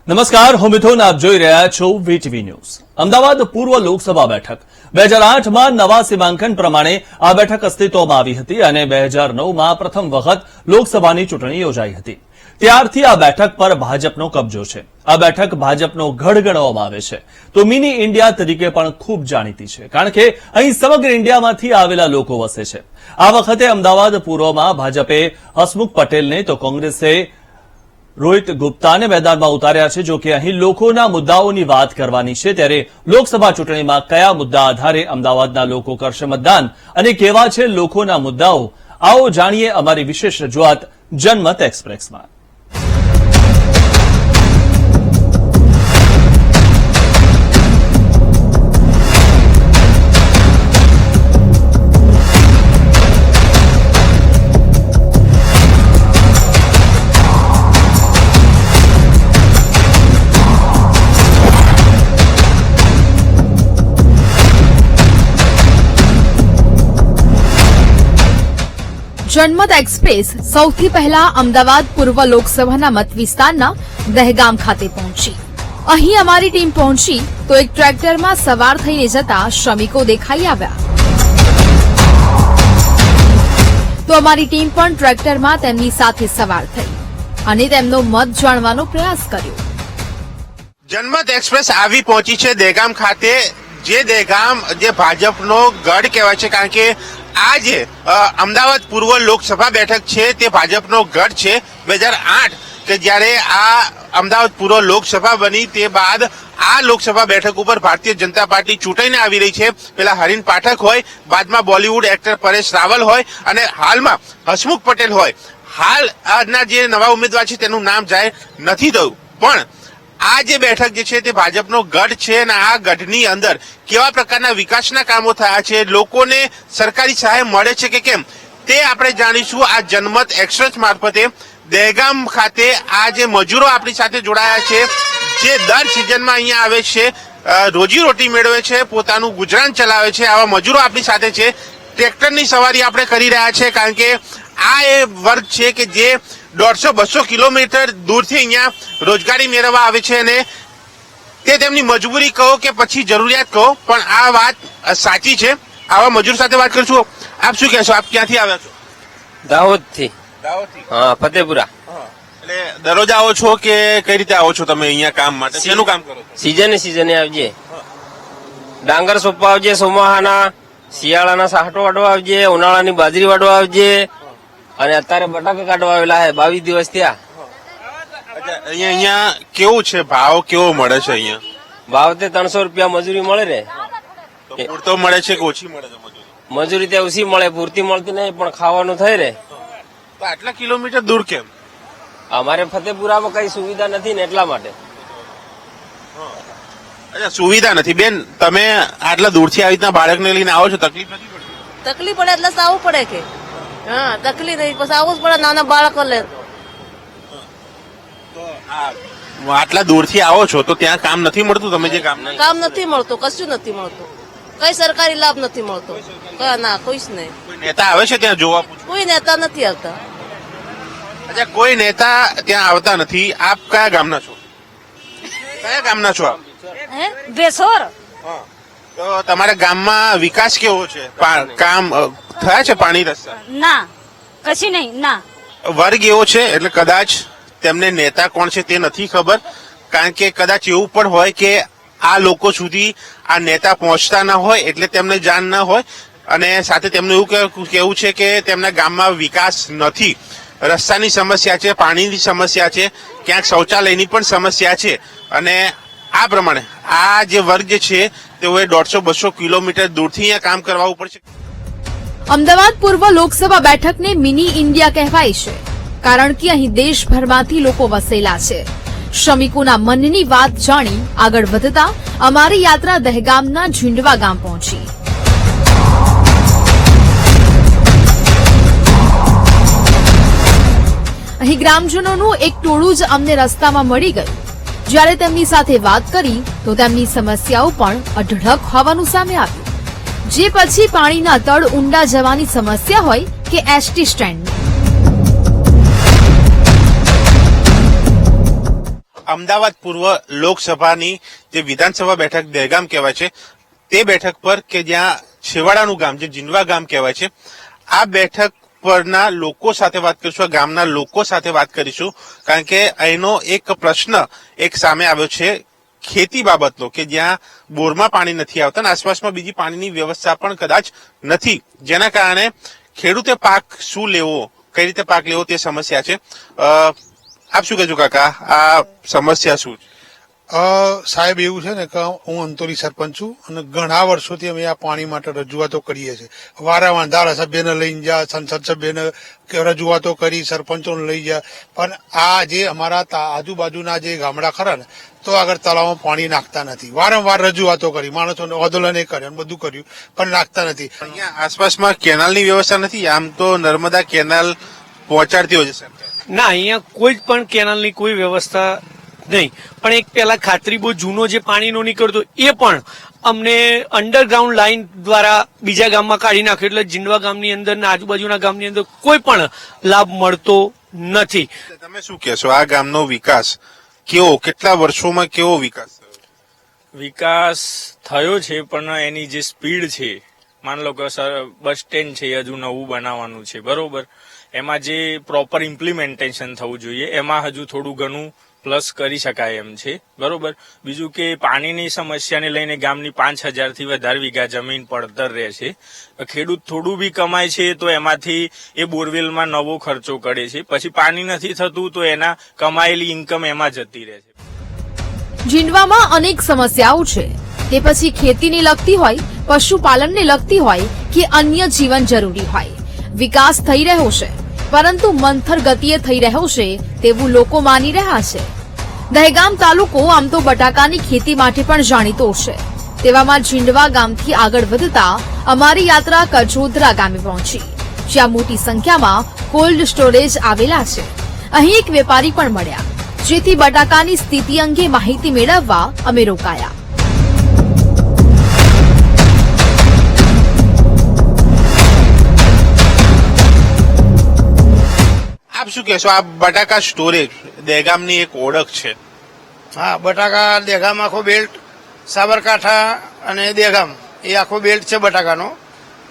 નમસ્કાર, હું મિથુન. આપ જોઈ રહ્યા છો વીટીવી ન્યૂઝ. અમદાવાદ પૂર્વ લોકસભા બેઠક 2008માં નવા સીમાંકન પ્રમાણે આ બેઠક અસ્તિત્વમાં આવી હતી અને 2009માં પ્રથમ વખત લોકસભાની ચૂંટણી યોજાઈ હતી. ત્યારથી આ બેઠક પર ભાજપનો કબજો છે. આ બેઠક ભાજપનો ગઢ ગણવામાં આવે છે તો મિની ઇન્ડિયા તરીકે પણ ખૂબ જાણીતી છે, કારણ કે અહીં સમગ્ર ઇન્ડિયામાંથી આવેલા લોકો વસે છે. આ વખતે અમદાવાદ પૂર્વમાં ભાજપે હસમુખ પટેલને તો કોંગ્રેસે રોહિત ગુપ્તાને મેદાનમાં ઉતાર્યા છે. જો કે અહીં લોકોના મુદ્દાઓની વાત કરવાની છે, ત્યારે લોકસભા ચૂંટણીમાં કયા મુદ્દા આધારે અમદાવાદના લોકો કરશે મતદાન અને કેવા છે લોકોના મુદ્દાઓ, આવો જાણીએ અમારી વિશેષ રજૂઆત જનમત એક્સપ્રેસમાં. જનમત એક્સપ્રેસ સૌથી પહેલા અમદાવાદ પૂર્વ લોકસભાના મત વિસ્તારના દહેગામ ખાતે પહોંચી. અહીં અમારી ટીમ પહોંચી તો એક ટ્રેક્ટરમાં સવાર થઈને જતા શ્રમિકો દેખાઈ આવ્યા. તો અમારી ટીમ પણ ટ્રેક્ટરમાં તેમની સાથે સવાર થઈ અને તેમનો મત જાણવાનો પ્રયાસ કર્યો. જનમત એક્સપ્રેસ આવી પહોંચી છે દહેગામ ખાતે. જે દહેગામ જે ભાજપનો ગઢ કહેવાય છે, કારણ કે આ જે અમદાવાદ પૂર્વ લોકસભા બેઠક છે તે ભાજપનો ગઢ છે. 2008 કે જ્યારે આ અમદાવાદ પૂર્વ લોકસભા બની તે બાદ આ લોકસભા બેઠક ઉપર ભારતીય જનતા પાર્ટી ચૂંટાઈને આવી રહી છે. પેલા હરીન પાઠક હોય, બાદમાં બોલિવૂડ એક્ટર પરેશ રાવલ હોય અને હાલમાં હસમુખ પટેલ હોય. હાલ આજના જે નવા ઉમેદવાર છે તેનું નામ જાહેર નથી થયું, પણ આ જે બેઠક જે છે તે ભાજપનો ગઢ છે અને આ ગઢની અંદર કેવા પ્રકારના વિકાસના કામો થયા છે, લોકોને સરકારી સહાય મળે છે કે કેમ, તે આપણે જાણીશું આ જનમત એક્સપ્રેસ મારફતે. દહેગામ ખાતે આ જે મજૂરો આપણી સાથે જોડાયા છે, જે દર સિઝનમાં અહીંયા આવે છે, રોજીરોટી મેળવે છે, પોતાનું ગુજરાન ચલાવે છે, આવા મજૂરો આપણી સાથે છે. ટ્રેક્ટરની સવારી આપણે કરી રહ્યા છે, કારણ કે આ એ વર્ગ છે કે જે 150-200 કિલોમીટર દૂરથી અહીંયા રોજગારી મેળવવા આવે છે અને તે તેમની મજબૂરી કહો કે પછી જરૂરિયાત કહો, પણ આ વાત સાચી છે. આવા મજૂર સાથે વાત કરીશું. આપ શું કહેશો? આપ ક્યાંથી આવ્યા છો? દાહોદથી. દાહોદથી? હા, ફતેપુરા. એટલે દરરોજ આવો છો કે કઈ રીતે આવો છો તમે અહીંયા કામ માટે? શેનું કામ કરો છો? સીઝને આવજે. ડાંગર સોપવા આવજે, ચોમાહાના શિયાળાના સાહટો વાળવા આવજે, ઉનાળાની બાજરી વાળવા આવજે અને અત્યારે બટાકા કાઢવા આવેલા છે. 22 દિવસ થયા. અહીંયા કેવું છે? ભાવ કેવો મળે છે અહીંયા? ભાવ તે 300 રૂપિયા મજૂરી મળે રે. પૂરતો મળે છે કે ઓછી મળે છે મજૂરી? મજૂરી ત્યાં ઓછી મળે, પૂરતી મળતી નહીં, પણ ખાવાનું થઈ રે. તો આટલા કિલોમીટર દૂર કેમ? અમારે ફતેપુરામાં કઈ સુવિધા નથી ને એટલા માટે. અચ્છા, સુવિધા નથી. બેન, તમે આટલા દૂરથી આવી રીતના બાળકને લઈને આવો છો, તકલીફ નથી પડતી? તકલીફ પડે એટલે આવવું પડે કે હા, તકલીફ નહીં પછી આવવું જ પડે નાના બાળકો લે. આટલા દૂરથી આવો છો તો ત્યાં કામ નથી મળતું? તમે જે કામ નથી મળતું, કશું નથી મળતું, કઈ સરકારી લાભ નથી મળતો. ના, કોઈ જ નહીં. કોઈ નેતા આવે છે ત્યાં જોવા? કોઈ નેતા નથી આવતા. અચ્છા, કોઈ નેતા ત્યાં આવતા નથી. આપ કયા ગામના છો? કયા ગામના છો આપ? બેસોર. તો તમારા ગામમાં વિકાસ કેવો છે? કામ થયા છે? પાણી, રસ્તા? ના, કશી નહીં. ના, વર્ગ એવો છે એટલે કદાચ તેમને નેતા કોણ છે તે નથી ખબર, કારણ કે કદાચ એવું પણ હોય કે આ લોકો સુધી આ નેતા પહોંચતા ના હોય એટલે તેમને જાણ ના હોય. અને સાથે તેમનું એવું કહેવું છે કે તેમના ગામમાં વિકાસ નથી. રસ્તાની સમસ્યા છે, પાણીની સમસ્યા છે, ક્યાંક શૌચાલયની પણ સમસ્યા છે. અને આ પ્રમાણે આ જે વર્ગ છે તેઓએ 150-200 કિલોમીટર દૂરથી અહીંયા કામ કરવા ઉપર છે. અમદાવાદ પૂર્વ લોકસભા બેઠકને મિની ઇન્ડિયા કહેવાય છે, કારણ કે અહીં દેશભરમાંથી લોકો વસેલા છે. શ્રમિકોના મનની વાત જાણી આગળ વધતા અમારી યાત્રા દહેગામના ઝીંડવા ગામ પહોંચી. અહીં ગ્રામજનોનું એક ટોળું જ અમને રસ્તામાં મળી ગયું. જ્યારે તેમની સાથે વાત કરી તો તેમની સમસ્યાઓ પણ અઢળક હોવાનું સામે આવ્યું. જે પછી પાણીના તળ ઊંડા જવાની સમસ્યા હોય કે એસટી સ્ટેન્ડ. અમદાવાદ પૂર્વ લોકસભાની જે વિધાનસભા બેઠક દહેગામ કહેવાય છે તે બેઠક પર કે જ્યાં છેવાડાનું ગામ જે જીંડવા ગામ કહેવાય છે આ બેઠક પરના લોકો સાથે વાત કરીશું, આ ગામના લોકો સાથે વાત કરીશું, કારણ કે અહીંનો એક પ્રશ્ન એક સામે આવ્યો છે ખેતી બાબતનો કે જ્યાં બોરમાં પાણી નથી આવતા અને આસપાસમાં બીજી પાણીની વ્યવસ્થા પણ કદાચ નથી, જેના કારણે ખેડૂતે પાક શું લેવો, કઈ રીતે પાક લેવો તે સમસ્યા છે. આપ શું કહેજો કાકા, આ સમસ્યા શું છે? સાહેબ એવું છે ને કે હું અંતોલી સરપંચ છું અને ઘણા વર્ષોથી અમે આ પાણી માટે રજૂઆતો કરીએ છીએ. વારંવાર ધારાસભ્યને લઈને જા, સંસદ સભ્યને રજૂઆતો કરી, સરપંચોને લઈ જા, પણ આ જે અમારા આજુબાજુના જે ગામડા ખરા ને તો આગળ તળાવમાં પાણી નાખતા નથી. વારંવાર રજૂઆતો કરી, માણસોને આંદોલન કર્યા, બધું કર્યું પણ નાખતા નથી. અહીંયા આસપાસમાં કેનાલની વ્યવસ્થા નથી. આમ તો નર્મદા કેનાલ પહોંચાડતી હોય છે સરકાર. ના, અહીંયા કોઈ પણ કેનાલની કોઈ વ્યવસ્થા નહીં. પણ એક પેલા ખાતરી બહુ જૂનો જે પાણીનો નીકળતો એ પણ અમને અંડરગ્રાઉન્ડ લાઈન દ્વારા બીજા ગામમાં કાઢી નાખ્યો, એટલે જીંડવા ગામની અંદર ને આજુબાજુના ગામની અંદર કોઈ પણ લાભ મળતો નથી. તમે શું કહેશો, આ ગામનો વિકાસ કેવો, કેટલા વર્ષોમાં કેવો વિકાસ થયો? વિકાસ થયો છે પણ એની જે સ્પીડ છે, માન લો કે બસ સ્ટેન્ડ છે હજુ નવું બનાવવાનું છે, બરોબર, એમાં જે પ્રોપર ઇમ્પ્લિમેન્ટેશન થવું જોઈએ એમાં હજુ થોડું ઘણું પ્લસ કરી શકાય એમ છે, બરોબર. બીજું કે પાણીની સમસ્યાને લઈને ગામની 5,000 થી વધારે વીઘા જમીન પડતર રહે છે. ખેડૂત થોડું બી કમાય છે તો એમાંથી એ બોરવેલમાં નવો ખર્ચો કરે છે, પછી પાણી નથી થતું તો એના કમાયેલી ઇન્કમ એમાં જતી રહે છે. જીંડવામાં અનેક સમસ્યાઓ છે, તે પછી ખેતીને લગતી હોય, પશુપાલનને લગતી હોય કે અન્ય જીવન જરૂરી હોય. વિકાસ થઈ રહ્યો છે પરંતુ મંથર ગતિએ થઈ રહ્યો છે તેવું લોકો માની રહ્યા છે. દહેગામ તાલુકો આમ તો બટાકાની ખેતી માટે પણ જાણીતો છે. તેવામાં જીંડવા ગામથી આગળ વધતા અમારી યાત્રા કચોદરા ગામે પહોંચી, જ્યાં મોટી સંખ્યામાં કોલ્ડ સ્ટોરેજ આવેલા છે. અહીં એક વેપારી પણ મળ્યા, જેથી બટાકાની સ્થિતિ અંગે માહિતી મેળવવા અમે રોકાયા. આપ શું કહેશો, આ બટાકા સ્ટોરેજ દહેગામની એક ઓળખ છે? હા, બટાકા દહેગામ આખો બેલ્ટ, સાબરકાંઠા અને દહેગામ એ આખો બેલ્ટ છે બટાકાનો.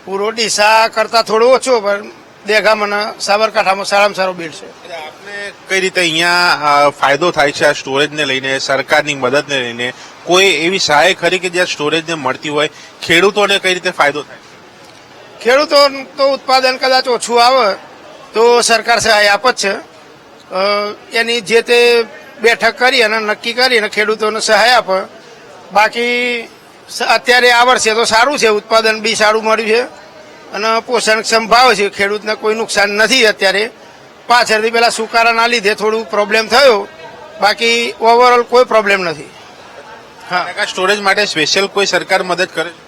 પૂરો ડીસા કરતા થોડો ઓછો, પણ દહેગામ અને સાબરકાંઠામાં સારામાં સારો બેલ્ટ છે. આપને કઈ રીતે અહીંયા ફાયદો થાય છે આ સ્ટોરેજને લઈને, સરકારની મદદને લઈને? કોઈ એવી સહાય ખરી કે જ્યાં સ્ટોરેજને મળતી હોય, ખેડૂતોને કઈ રીતે ફાયદો થાય? ખેડૂતો તો ઉત્પાદન કદાચ ઓછું આવે તો સરકાર સહાય આપે જ છે. એની જે તે બેઠક કરી અને નક્કી કરી અને ખેડૂતોને સહાય આપે. બાકી અત્યારે આ વર્ષે તો સારું છે, ઉત્પાદન બી સારું મળ્યું છે અને પોષણક્ષમ ભાવ છે, ખેડૂતને કોઈ નુકસાન નથી. અત્યારે પાછળથી પેલા સુકારાના લીધે થોડું પ્રોબ્લેમ થયો, બાકી ઓવરઓલ કોઈ પ્રોબ્લેમ નથી. હા, સ્ટોરેજ માટે સ્પેશિયલ કોઈ સરકાર મદદ કરે છે?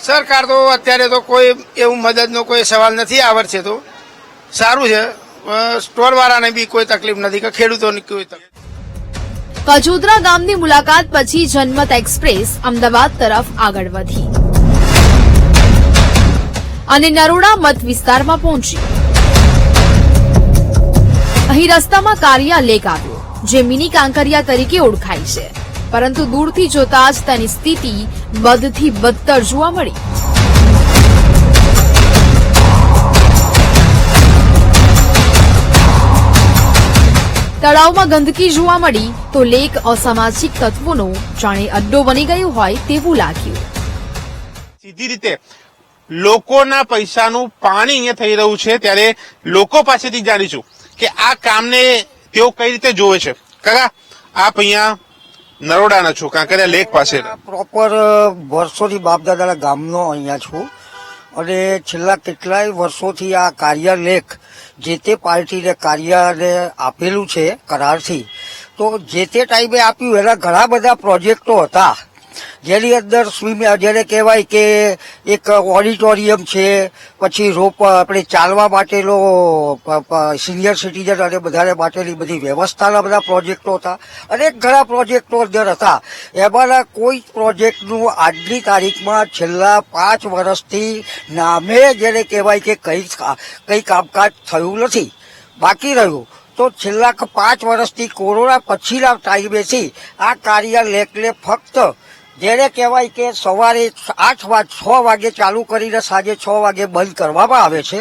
સરકાર તો અત્યારે તો કોઈ એવું મદદનો કોઈ સવાલ નથી. આ વર્ષે તો સારું છે, સ્ટોર વાળાને બી કોઈ તકલીફ નથી કે ખેડૂતોની કોઈ તકલીફ. કચોદરા ગામની મુલાકાત પછી જનમત એક્સપ્રેસ અમદાવાદ તરફ આગળ વધી અને નરોડા મત વિસ્તારમાં પહોંચી. અહીં રસ્તામાં કારિયા લેક આવ્યો, જે મિની કાંકરિયા તરીકે ઓળખાય છે, પરંતુ દૂરથી જોતા જ તેની સ્થિતિ બદથી બદતર જોવા મળી. તળાવમાં ગંદકી જોવા મળી તો લેક અસામાજિક તત્વોનો જાણે અડ્ડો બની ગયો હોય તેવું લાગ્યું. સીધી રીતે લોકોના પૈસાનું પાણી અહીંયા થઈ રહ્યું છે, ત્યારે લોકો પાસેથી જાણીશું કે આ કામને તેઓ કઈ રીતે જોવે છે. કાકા, આપ અહીંયા નરોડાના છો, કાંકરિયા લેક પાસે. પ્રોપર વર્ષોથી બાપદાદાના ગામનો અહીંયા છું અને છેલ્લા કેટલાય વર્ષોથી આ કારિયા લેક જે તે પાર્ટીને કારિયાને આપેલું છે કરારથી, તો જે તે ટાઈમે આપ્યું એના ઘણા બધા પ્રોજેક્ટો હતા, જેની અંદર જેને કહેવાય કે એક ઓડિટોરિયમ છે, પછી રોપ આપણે ચાલવા માટેનો સિનિયર સિટીઝન અને બધાને માટેની બધી વ્યવસ્થાના બધા પ્રોજેક્ટો હતા અને ઘણા પ્રોજેક્ટો અંદર હતા. એમાંના કોઈ પ્રોજેક્ટનું આજની તારીખમાં છેલ્લા 5 વર્ષથી નામે જેને કહેવાય કે કંઈ કામકાજ થયું નથી, બાકી રહ્યું. તો છેલ્લા 5 વર્ષથી કોરોના પછીના ટાઈમેથી આ કાર્ય લેકને ફક્ત જેને કહેવાય કે સવારે 6 વાગે ચાલુ કરીને સાંજે 6 વાગે બંધ કરવામાં આવે છે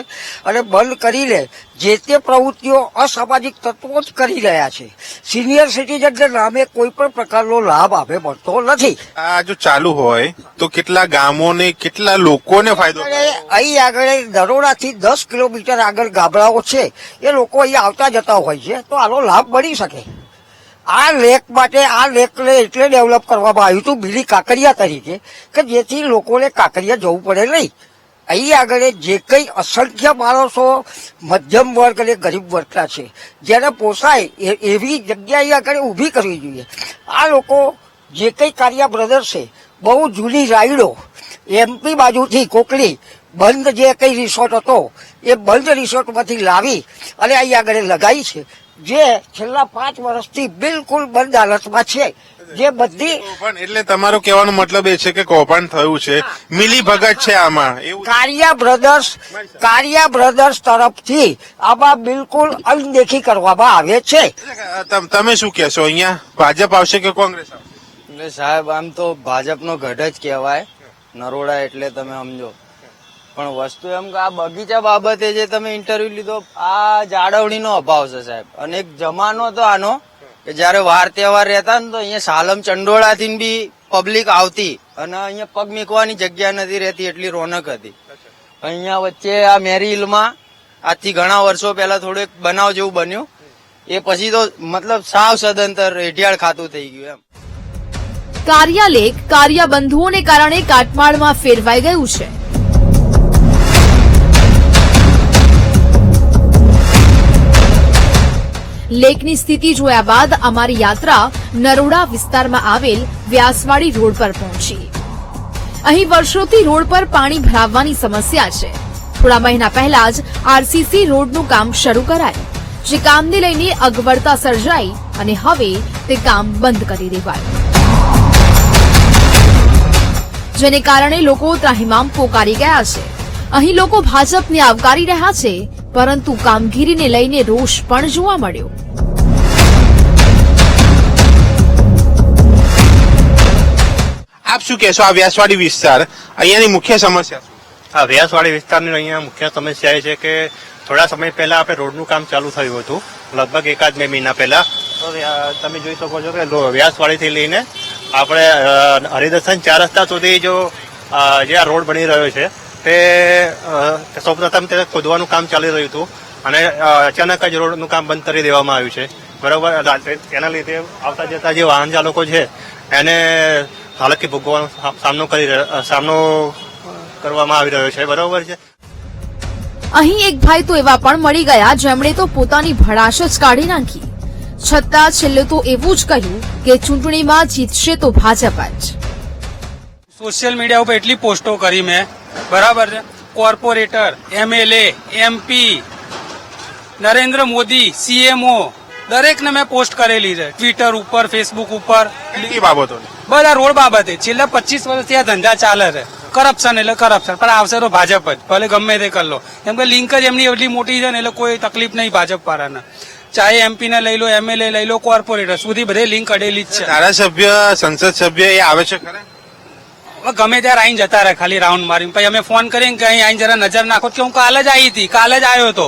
અને બંધ કરીને જે તે પ્રવૃત્તિઓ અસામાજિક તત્વો જ કરી રહ્યા છે. સિનિયર સિટીઝનના નામે કોઈ પણ પ્રકારનો લાભ આપે મળતો નથી. આ જો ચાલુ હોય તો કેટલા ગામોને કેટલા લોકોને ફાયદો અને અહીં આગળ નરોડાથી 10 કિલોમીટર આગળ ગામડાઓ છે એ લોકો અહીં આવતા જતા હોય છે તો આનો લાભ મળી શકે. આ લેક માટે આ લેકને એટલે ડેવલપ કરવામાં આવ્યું હતું બીલી કાંકરિયા તરીકે કે જેથી લોકોને કાંકરિયા જવું પડે નહીં. અહીં આગળ જે કંઈ અસંખ્ય માણસો મધ્યમ વર્ગ અને ગરીબ વર્ગના છે જેને પોસાય એવી જગ્યા અહીં આગળ ઊભી કરવી જોઈએ. આ લોકો જે કંઈ કારિયા બ્રધર્સ છે બહુ જૂની રાઈડો MP બાજુથી કોકલી બંધ જે કંઈ રિસોર્ટ હતો એ બંધ રિસોર્ટમાંથી લાવી અને અહીં આગળ લગાવી છે જે છેલ્લા 5 વર્ષથી બિલકુલ બંધ હાલતમાં છે. જે બધી કૌભાંડ એટલે તમારો કહેવાનો મતલબ એ છે કે કૌભાંડ થયું છે, મિલી ભગત છે આમાં એવું? કારિયા બ્રધર્સ તરફથી આમાં બિલકુલ અનદેખી કરવામાં આવે છે. તમે શું કહેશો, અહીંયા ભાજપ આવશે કે કોંગ્રેસ આવશે? એટલે સાહેબ આમ તો ભાજપનો ગઢ જ કહેવાય નરોડા, એટલે તમે સમજો. પણ વસ્તુ એમ કે આ બગીચા બાબતે જે તમે ઇન્ટરવ્યુ લીધો, આ જાળવણીનો અભાવ છે સાહેબ. અને એક જમાનો તો આનો કે જયારે વાર તહેવાર રહેતા ને તો અહીંયા સાલમ ચંડોળાથી બી પબ્લિક આવતી અને અહીંયા પગ મૂકવાની જગ્યા નથી રહેતી, એટલી રોનક હતી. અહીંયા વચ્ચે આ મેરી હિલમાં આજથી ઘણા વર્ષો પહેલા થોડું એક બનાવ જેવું બન્યું, એ પછી તો મતલબ સાવ સદંતર રેઢિયાળ ખાતું થઈ ગયું એમ. કારિયા લેક કારિયા બંધુઓને કારણે કાટમાળમાં ફેરવાઈ ગયું છે. લેકની સ્થિતિ જોયા બાદ અમારી યાત્રા નરોડા વિસ્તારમાં આવેલ વ્યાસવાડી રોડ પર પહોંચી. અહીં વર્ષોથી રોડ પર પાણી ભરાવવાની સમસ્યા છે. થોડા મહિના પહેલા જ RCC રોડનું કામ શરૂ કરાયું, જે કામને લઈને અગવડતા સર્જાઈ અને હવે તે કામ બંધ કરી દેવાયું, જેને કારણે લોકો ત્રાહિમામ પોકારી ગયા છે. અહીં લોકો ભાજપને આવકારી રહ્યા છે, પરંતુ કામગીરીને લઈને રોષ પણ જોવા મળ્યો. આપ શું કહેશો, આ વ્યાસવાડી વિસ્તાર અહીંયાની મુખ્ય સમસ્યા શું? આ વ્યાસવાડી વિસ્તારની અહીંયા મુખ્ય સમસ્યા એ છે કે થોડા સમય પહેલા આપણે રોડનું કામ ચાલુ થયું હતું, લગભગ 1-2 મહિના પહેલા. તો તમે જોઈ શકો છો કે વ્યાસવાડીથી લઈને આપણે હરિદર્શન 4 રસ્તા સુધી જે આ રોડ બની રહ્યો છે તે સૌપ્રથમ તે ખોદવાનું કામ ચાલી રહ્યું હતું અને અચાનક જ રોડનું કામ બંધ કરી દેવામાં આવ્યું છે. બરાબર, તેના લીધે આવતા જતા જે વાહન ચાલકો છે એને હાલાકી ભોગવવાનો સામનો કરવામાં આવી રહ્યો છે. બરાબર છે. અહીં એક ભાઈ તો એવા પણ મળી ગયા જેમણે તો પોતાની ભડાશ જ કાઢી નાખી. છતાં છેલ્લે તો એવું જ કહ્યું કે ચૂંટણીમાં જીતશે તો ભાજપ જ. સોશિયલ મીડિયા ઉપર એટલી પોસ્ટો કરી મેં, બરાબર છે, corporator, MLA, MP, Narendra Modi, CMO દરેકને મેં પોસ્ટ કરેલી છે ટ્વિટર ઉપર, ફેસબુક ઉપર, બાબતો બધા રોડ બાબતે. છેલ્લા 25 વર્ષથી આ ધંધા ચાલે છે. કરપ્શન એટલે કરપ્શન, પણ આવશે તો ભાજપ જ, ભલે ગમે તે કરી લો. કેમ કે લિંક જ એમની એટલી મોટી છે ને એટલે કોઈ તકલીફ નહીં ભાજપ વાળાને. ચાહે MP ને લઈ લો, MLA લઈ લો, કોર્પોરેટર સુધી બધે લિંક અડેલી જ છે. ધારાસભ્ય, સંસદ સભ્ય એ આવે છે ખરા? ગમે ત્યારે આઈને જતા રહે, ખાલી રાઉન્ડ મારીને. પછી અમે ફોન કરીને કે અહીં આઈને જરા નજર નાખો, કે હું કાલે જ આવી હતી, કાલે જ આવ્યો હતો.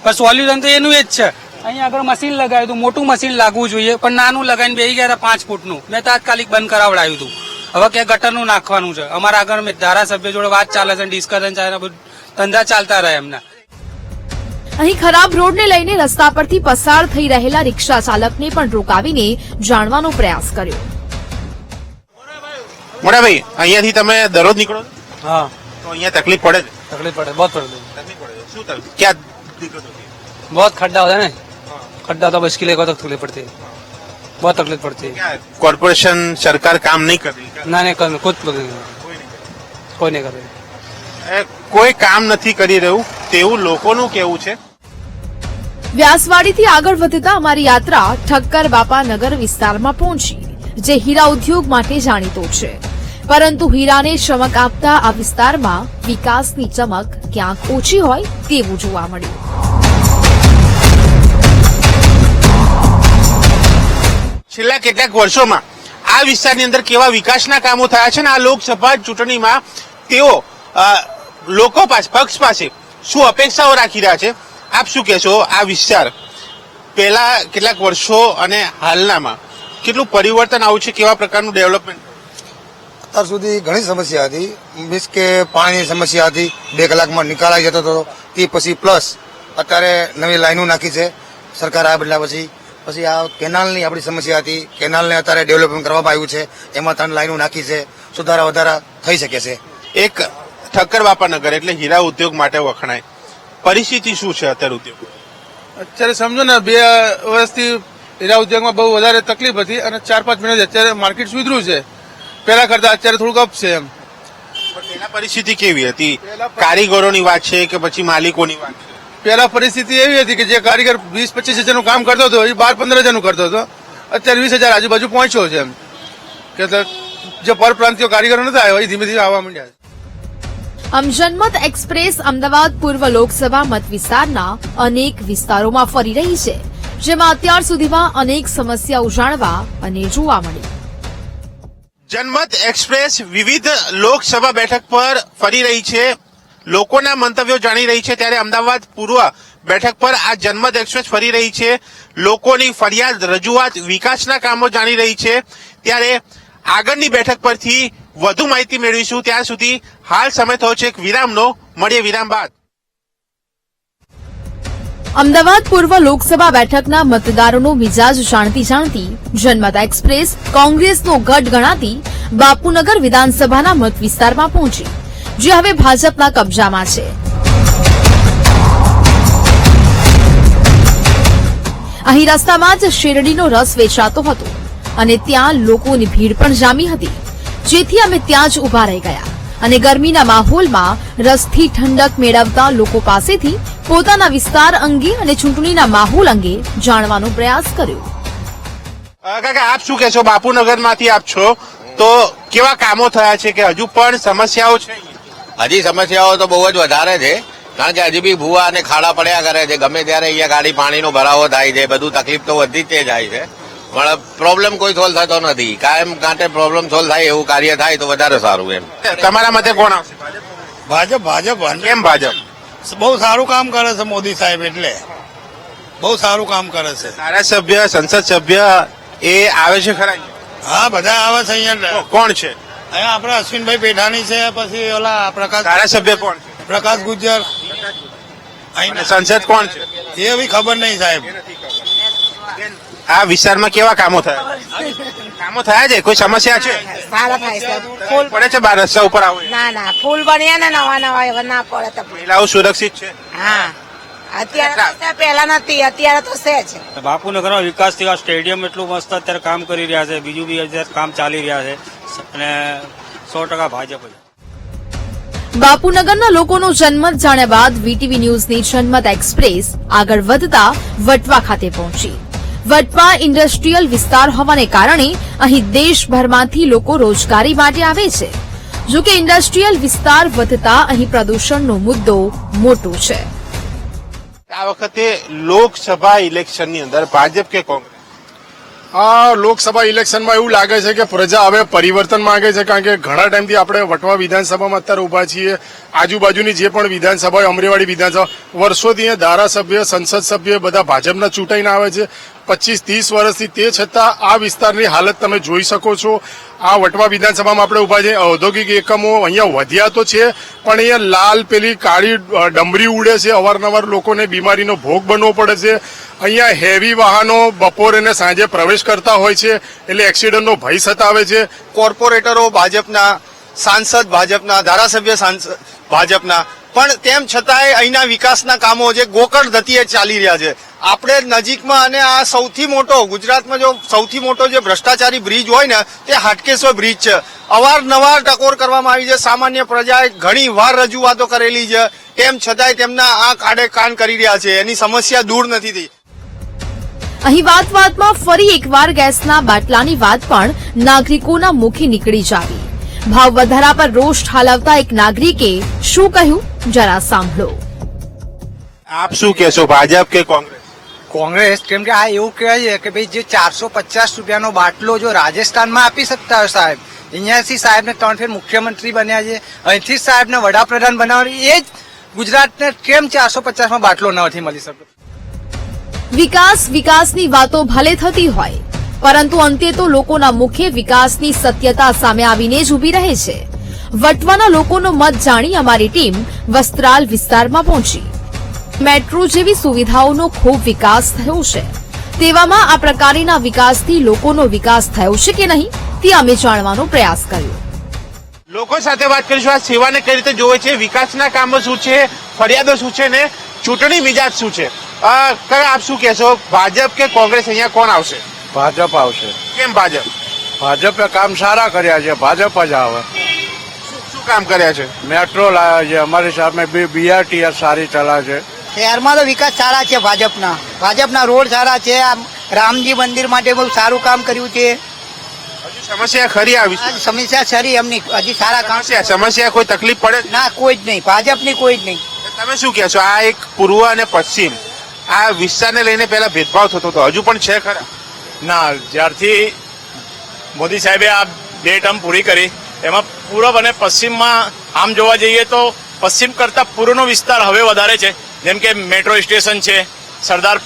પણ સોલ્યુશન તો એનું એ જ છે. અહીંયા આગળ મશીન લગાવ્યું હતું, મોટું મશીન લાગવું જોઈએ, પણ નાનું લગાવીને બેસી ગયા હતા 5 ફૂટનું. મેં તાત્કાલિક બંધ કરાવડાવ્યું હતું. હવે કે ગટરનું નાખવાનું છે. અમારા આગળ ધારાસભ્ય જોડે વાત ચાલે છે, ડિસ્કશન ચાલે, ધંધા ચાલતા રહે એમના. અહીં ખરાબ રોડને લઈને રસ્તા પરથી પસાર થઈ રહેલા રિક્ષા ચાલકને પણ રોકાવીને જાણવાનો પ્રયાસ કર્યો. મોટાભાઈ, અહીંયાથી તમે દરરોજ નીકળો છો? હા. તો અહીંયા તકલીફ પડે છે? तकलीफ पड़े, बहुत पड़े. तकलीफ પડે છે. શું તકલીફ, क्या दिक्कत होती है? बहुत खड्डा होता है ना, खड्डा तो मुश्किल है, बहुत तकलीफ पड़ती है, बहुत तकलीफ पड़ती है. क्या कॉर्पोरेशन सरकार काम नहीं कर रही? ना नहीं कर, खुद कोई नहीं कर रही. કોઈ કામ નથી કરી રહ્યું તેવું લોકોનું કહેવું છે. વ્યાસવાડીથી આગળ વધતા અમારી યાત્રા ઠક્કર બાપા નગર વિસ્તારમાં પહોંચી, જે હીરા ઉદ્યોગ માટે જાણીતો છે. પરંતુ હીરાને ચમક આપતા આ વિસ્તારમાં વિકાસની ચમક ક્યાંક ઓછી હોય તેવું જોવા મળ્યું. છેલ્લા કેટલાક વર્ષોમાં આ વિસ્તારની અંદર કેવા વિકાસના કામો થયા છે અને આ લોકસભા ચૂંટણીમાં તેઓ લોકો પાસે પક્ષ પાસે શું અપેક્ષાઓ રાખી રહ્યા છે? આપ શું કહેશો? આ વિસ્તાર પહેલા કેટલાક વર્ષો અને હાલનામાં કેટલું પરિવર્તન આવ્યું છે? કેવા પ્રકારનું ડેવલપમેન્ટ? અત્યાર સુધી ઘણી સમસ્યા હતી, મીન્સ કે પાણીની સમસ્યા હતી, 2 કલાકમાં નિકાલ આવી જતો હતો. તે પછી પ્લસ અત્યારે નવી લાઈનો નાખી છે સરકાર આ બદલા પછી આ કેનાલની આપણી સમસ્યા હતી. કેનાલને અત્યારે ડેવલપમેન્ટ કરવામાં આવ્યું છે, એમાં 3 લાઈનો નાખી છે. સુધારા વધારા થઈ શકે છે. એક ઠક્કર બાપાનગર એટલે હીરા ઉદ્યોગ માટે વખણાય. પરિસ્થિતિ શું છે અત્યારે ઉદ્યોગ? અત્યારે સમજો ને 2 વર્ષથી હીરા ઉદ્યોગમાં બહુ વધારે તકલીફ હતી અને 4-5 મહિનાથી અત્યારે માર્કેટ સુધર્યું છે પહેલા કરતા. અત્યારે થોડુંક અપ છે એમ. પહેલા પરિસ્થિતિ કેવી હતી? કારીગરોની વાત છે કે પછી માલિકોની વાત છે? પહેલા પરિસ્થિતિ એવી હતી કે જે કારીગર 20-25 હજારનું કામ કરતો હતો એ 12-15 હજારનું કરતો હતો. અત્યારે 20 હજાર આજુબાજુ પહોંચ્યો છે એમ. કે જે પરપ્રાંતિયો કારીગરો નતા આવ્યા એ ધીમે ધીમે આવવા માંડ્યા. આમ જનમત એક્સપ્રેસ અમદાવાદ પૂર્વ લોકસભા મત વિસ્તારના અનેક વિસ્તારોમાં ફરી રહી છે, જેમાં અત્યાર સુધીમાં અનેક સમસ્યાઓ જાણવા અને જોવા મળી. જનમત એક્સપ્રેસ વિવિધ લોકસભા બેઠક પર ફરી રહી છે, લોકોના મંતવ્યો જાણી રહી છે. ત્યારે અમદાવાદ પૂર્વ બેઠક પર આ જનમત એક્સપ્રેસ ફરી રહી છે, લોકોની ફરિયાદ, રજૂઆત, વિકાસના કામો જાણી રહી છે. ત્યારે આગળની બેઠક પરથી વધુ માહિતી મેળવીશું. ત્યાં સુધી હાલ સમય થયો છે એક વિરામનો. મળીએ વિરામ બાદ. અમદાવાદ પૂર્વ લોકસભા બેઠકના મતદારોનો મિજાજ જાણતી જનમત એક્સપ્રેસ કોંગ્રેસનો ગઢ ગણાતી બાપુનગર વિધાનસભાના મત વિસ્તારમાં પહોંચી, જે હવે ભાજપના કબજામાં છે. અહીં રસ્તામાં જ શેરડીનો રસ વેચાતો હતો અને ત્યાં લોકોની ભીડ પણ જામી હતી, જેથી અમે ત્યાં જ ઉભા રહી ગયા અને ગરમીના માહોલમાં રસથી ઠંડક મેળવતા લોકો પાસેથી પોતાના વિસ્તાર અંગે અને ચૂંટણીના માહોલ અંગે જાણવાનો પ્રયાસ કર્યો. કાકા, આપ શું કહેશો? બાપુનગરમાંથી આપ છો, તો કેવા કામો થયા છે કે હજુ પણ સમસ્યાઓ છે? હજી સમસ્યાઓ તો બહુ જ વધારે છે, કારણ કે હજી બી ભૂવા અને ખાડા પડ્યા કરે છે. ગમે ત્યારે અહીંયા ગાડી પાણીનો ભરાવો થાય છે, બધું તકલીફ તો વધી જ જાય છે, પણ પ્રોબ્લેમ કોઈ સોલ્વ થતો નથી. કાયમ કાંઠે પ્રોબ્લેમ સોલ્વ થાય એવું કાર્ય થાય તો વધારે સારું. એમ તમારા મતે કોણ આવશે? ભાજપ. કેમ ભાજપ? બહુ સારું કામ કરે છે મોદી સાહેબ, એટલે બહુ સારું કામ કરે છે. ધારાસભ્ય, સંસદ સભ્ય એ આવે છે ખરા? હા, બધા આવે છે અહીંયા. કોણ છે? અહીંયા આપણે અશ્વિનભાઈ પેઠાણી છે, પછી ઓલા પ્રકાશ. ધારાસભ્ય કોણ છે? પ્રકાશ ગુજ્જર. અને સંસદ કોણ છે? એ બી ખબર નહીં સાહેબ. આ વિસ્તારમાં કેવા કામો થયા? કામો થયા છે? કોઈ સમસ્યા છે? સારા થાય છે. ફૂલ પડે છે બાર રસ્તા ઉપર આવો? ના ફૂલ બન્યા ને નવા હવે ના પડે તો. મહિલાઓ સુરક્ષિત છે? હા, અત્યારે પહેલા નથી, અત્યારે તો છે જ. બાપુનગરનો વિકાસ થયો, સ્ટેડિયમ એટલું મસ્ત અત્યારે કામ કરી રહ્યા છે, બીજું બી અત્યારે કામ ચાલી રહ્યા છે અને 100% ભાજપ જ. બાપુનગરના લોકોનો જનમત જાણ્યા બાદ વીટીવી ન્યૂઝની જનમત એક્સપ્રેસ આગળ વધતા વટવા ખાતે પહોંચી. વટવા ઇન્ડસ્ટ્રીયલ વિસ્તાર હોવાને કારણે અહીં દેશભરમાંથી લોકો રોજગારી માટે આવે છે. જો કે ઇન્ડસ્ટ્રીયલ વિસ્તાર વધતા અહીં પ્રદૂષણનો મુદ્દો મોટો છે. આ વખતે લોકસભા ઇલેક્શનની અંદર ભાજપ કે કોંગ્રેસ? આ લોકસભા ઇલેક્શનમાં એવું લાગે છે કે પ્રજા હવે પરિવર્તન માંગે છે, કારણ કે ઘણા ટાઈમથી આપણે વટવા વિધાનસભામાં અત્યારે ઉભા છીએ. આજુબાજુની જે પણ વિધાનસભા, અમરેવાડી વિધાનસભા, વર્ષોથી ધારાસભ્ય, સંસદ સભ્ય બધા ભાજપના ચૂંટાઈને આવે છે. 25-30 વર્ષથી, તે છતાં આ વિસ્તારની હાલત તમે જોઈ શકો છો. આ વટવા વિધાનસભામાં આપણે ઉભા છીએ. ઔદ્યોગિક એકમો અહીંયા વધ્યા તો છે, પણ અહીંયા લાલ પેલી કાળી ડમરી ઉડે છે. અવારનવાર લોકોને બીમારીનો ભોગ બનવો પડે છે. અહીંયા હેવી વાહનો બપોરે ને સાંજે પ્રવેશ કરતા હોય છે, એટલે એક્સિડન્ટનો ભય સતાવે છે. કોર્પોરેટરો ભાજપના, સાંસદ ભાજપના, ધારાસભ્ય ભાજપના, પણ તેમ છતાંય અહીંના વિકાસના કામો જે ગોકળ ગતિએ ચાલી રહ્યા છે. આપણે નજીકમાં અને આ સૌથી મોટો ગુજરાતમાં જો સૌથી મોટો જે ભ્રષ્ટાચારી બ્રિજ હોય ને તે હાટકેશ્વર બ્રિજ છે. અવારનવાર ટકોર કરવામાં આવી છે. સામાન્ય પ્રજાએ ઘણી વાર રજૂઆતો કરેલી છે, તેમ છતાંય તેમના આ કાઢે કાન કરી રહ્યા છે. એની સમસ્યા દૂર નથી થઈ. અહીં વાતમાં ફરી એકવાર ગેસના બાટલાની વાત પણ નાગરિકોના મુખે નીકળી જાવી. ભાવ વધારા પર રોષ ઠાલવતા એક નાગરિકે શું કહ્યું, જરા સાંભળો. આપ શું કહેશો? ભાજપ કે કોંગ્રેસ? કોંગ્રેસ, કેમ કે આ એવું કહેવાય છે કે ભાઈ જે 450 રૂપિયાનો બાટલો જો રાજસ્થાનમાં આપી શકતા હોય સાહેબ, અહીંયાથી સાહેબને 3 ફેર મુખ્યમંત્રી બન્યા છે, અહીંથી જ સાહેબને વડાપ્રધાન બનાવવાની, એ જ ગુજરાતને કેમ 450માં બાટલો નથી મળી શકતો? વિકાસની વાતો ભલે થતી હોય, પરંતુ અંતે તો લોકોના મુખે વિકાસની સત્યતા સામે આવીને જ ઉભી રહે છે. વટવાના લોકોનો મત જાણી અમારી ટીમ વસ્ત્રાલ વિસ્તારમાં પહોંચી. મેટ્રો જેવી સુવિધાઓનો ખૂબ વિકાસ થયો છે. તેવામાં આ પ્રકારના વિકાસથી લોકોનો વિકાસ થયો છે કે નહીં તે અમે જાણવાનો પ્રયાસ કર્યો. લોકો સાથે વાત કરીશું, આ સેવાને કઈ રીતે જોવે છે, વિકાસના કામો શું છે, ફરિયાદો શું છે ને ચૂંટણી મિજાજ શું છે. આપ શું કહેશો, ભાજપ કે કોંગ્રેસ, અહીંયા કોણ આવશે? ભાજપ આવશે. કેમ ભાજપ? ભાજપે કામ સારા કર્યા છે, ભાજપ જ આવે. શું કામ કર્યા છે? મેટ્રો લાવ્યા છે, અમારી સામે BRTS સારી ચલાવે છે. શહેરમાં તો વિકાસ સારા છે ભાજપના રોડ સારા છે, રામજી મંદિર માટે બહુ સારું કામ કર્યું છે. સમસ્યા ખરી આવી? સમસ્યા સારી એમની, હજી સારા કામ. સમસ્યા કોઈ તકલીફ પડે? ના, કોઈ જ નહીં, ભાજપની કોઈ જ નહીં. તમે શું કહેશો, આ એક પૂર્વ અને પશ્ચિમ આ વિસ્તારને લઈને પહેલા ભેદભાવ થતો હતો, હજુ પણ છે ખરા? ના, જ્યારથી મોદી સાહેબે આ 2 ટર્મ પૂરી કરી એમાં પૂર્વ અને પશ્ચિમમાં આમ જોવા જઈએ તો પશ્ચિમ કરતા પૂર્વનો વિસ્તાર હવે વધારે છે. જેમ કે મેટ્રો સ્ટેશન છે, સરદાર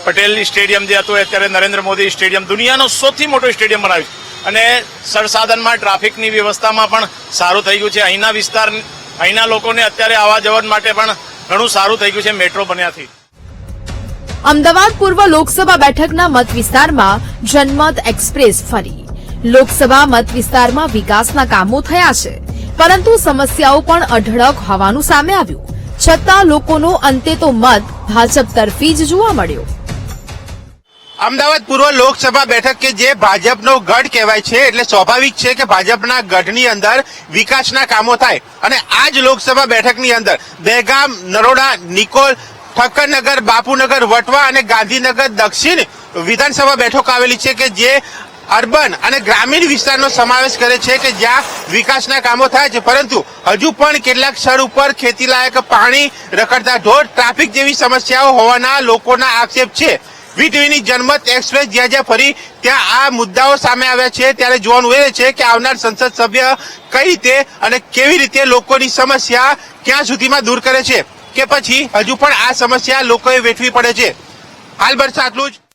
પટેલ સ્ટેડિયમ જે હતું અત્યારે નરેન્દ્ર મોદી સ્ટેડિયમ, દુનિયાનો સૌથી મોટો સ્ટેડિયમ બનાવ્યું છે. અને સરસાધનમાં ટ્રાફિકની વ્યવસ્થામાં પણ સારું થઈ ગયું છે. અહીંના લોકોને અત્યારે આવવા જવા માટે પણ ઘણું સારું થઈ ગયું છે મેટ્રો બન્યાથી. અમદાવાદ પૂર્વ લોકસભા બેઠકના મત વિસ્તારમાં જનમત એક્સપ્રેસ ફરી. લોકસભા મત વિસ્તારમાં વિકાસના કામો થયા છે, પરંતુ સમસ્યાઓ પણ અઢળક હોવાનું સામે આવ્યું. છતાં લોકોનો અંતે તો મત ભાજપ તરફી જ જોવા મળ્યો. અમદાવાદ પૂર્વ લોકસભા બેઠક કે જે ભાજપનો ગઢ કહેવાય છે, એટલે સ્વાભાવિક છે કે ભાજપના ગઢની અંદર વિકાસના કામો થાય. અને આ જ લોકસભા બેઠકની અંદર દહેગામ, નરોડા, નિકોલ, ઠક્કરનગર, બાપુનગર, વટવા અને ગાંધીનગર દક્ષિણ વિધાનસભા બેઠકો આવેલી છે કે જે અર્બન અને ગ્રામીણ વિસ્તારનો સમાવેશ કરે છે કે જ્યાં વિકાસના કામો થાય છે, પરંતુ હજુ પણ કેટલાક સ્થળ ઉપર ખેતીલાયક પાણી, રખડતા ઢોર, ટ્રાફિક જેવી સમસ્યાઓ હોવાના લોકોના આક્ષેપ છે. વીટીવીની જનમત એક્સપ્રેસ જ્યાં જ્યાં ફરી ત્યાં આ મુદ્દાઓ સામે આવ્યા છે, ત્યારે જોવાનું એ છે કે આવનાર સંસદ સભ્ય કઈ રીતે અને કેવી રીતે લોકોની સમસ્યા ક્યાં સુધીમાં દૂર કરે છે, કે પછી હજુ પણ આ સમસ્યા લોકોએ વેઠવી પડે છે. હાલ બસ આટલું જ.